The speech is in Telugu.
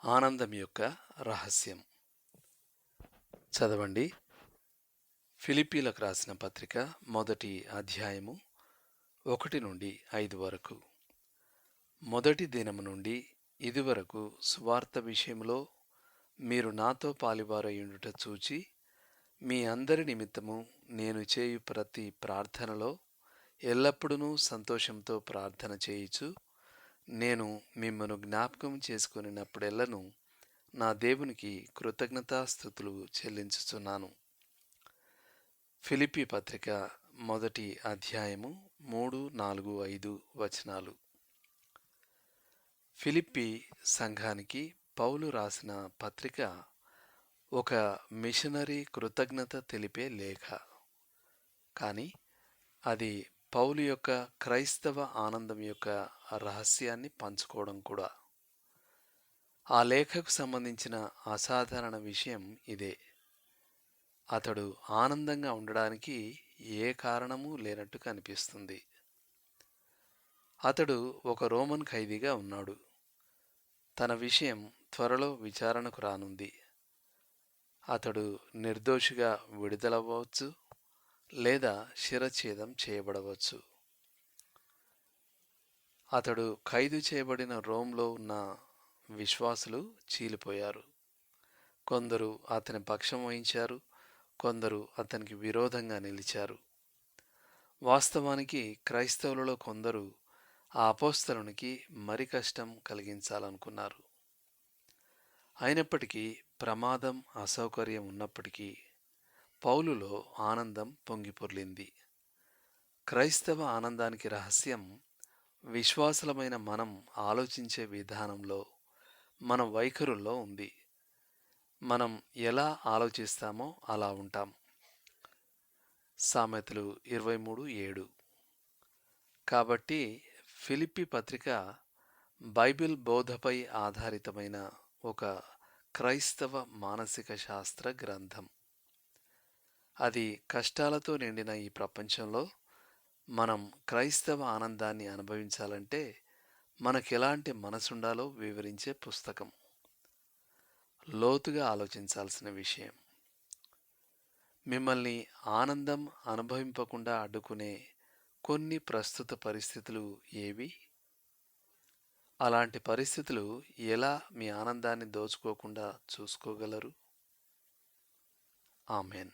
ఆనందం యొక్క రహస్యం. చదవండి. ఫిలిప్పీలకు రాసిన పత్రిక మొదటి అధ్యాయము 1 నుండి 5 వరకు. మొదటి దినము నుండి ఇదివరకు సువార్త విషయములో మీరు నాతో పాలివారయుండుట చూచి, మీ అందరి నిమిత్తము నేను చేయు ప్రతి ప్రార్థనలో ఎల్లప్పుడూ సంతోషంతో ప్రార్థన చేయుచు, నేను మిమ్మను జ్ఞాపకం చేసుకొనినప్పుడెల్లను నా దేవునికి కృతజ్ఞతాస్థుతులు చెల్లించుచున్నాను. ఫిలిప్పీ పత్రిక మొదటి అధ్యాయము 3, 4, 5 వచనాలు. ఫిలిప్పీ సంఘానికి పౌలు రాసిన పత్రిక ఒక మిషనరీ కృతజ్ఞత తెలిపే లేఖ. కానీ అది పౌలు యొక్క క్రైస్తవ ఆనందం యొక్క రహస్యాన్ని పంచుకోవడం కూడా. ఆ లేఖకు సంబంధించిన అసాధారణ విషయం ఇదే. అతడు ఆనందంగా ఉండడానికి ఏ కారణమూ లేనట్టు కనిపిస్తుంది. అతడు ఒక రోమన్ ఖైదీగా ఉన్నాడు. తన విషయం త్వరలో విచారణకు రానుంది. అతడు నిర్దోషిగా విడుదలవ్వచ్చు, లేదా శిరచ్ఛేదం చేయబడవచ్చు. అతడు ఖైదు చేయబడిన రోమ్లో ఉన్న విశ్వాసులు చీలిపోయారు. కొందరు అతని పక్షం వహించారు, కొందరు అతనికి విరోధంగా నిలిచారు. వాస్తవానికి క్రైస్తవులలో కొందరు ఆ అపోస్తలునికి మరి కష్టం కలిగించాలనుకున్నారు. అయినప్పటికీ ప్రమాదం, అసౌకర్యం ఉన్నప్పటికీ పౌలులో ఆనందం పొంగిపొర్లింది. క్రైస్తవ ఆనందానికి రహస్యం విశ్వాసులమైన మనం ఆలోచించే విధానంలో, మన వైఖరుల్లో ఉంది. మనం ఎలా ఆలోచిస్తామో అలా ఉంటాం. సామెతలు 23:7. కాబట్టి ఫిలిప్పీ పత్రిక బైబిల్ బోధపై ఆధారితమైన ఒక క్రైస్తవ మానసిక శాస్త్ర గ్రంథం. అది కష్టాలతో నిండిన ఈ ప్రపంచంలో మనం క్రైస్తవ ఆనందాన్ని అనుభవించాలంటే మనకెలాంటి మనసుండాలో వివరించే పుస్తకం. లోతుగా ఆలోచించాల్సిన విషయం. మిమ్మల్ని ఆనందం అనుభవింపకుండా అడ్డుకునే కొన్ని ప్రస్తుత పరిస్థితులు ఏవి? అలాంటి పరిస్థితులు ఎలా మీ ఆనందాన్ని దోచుకోకుండా చూసుకోగలరు? ఆమెన్.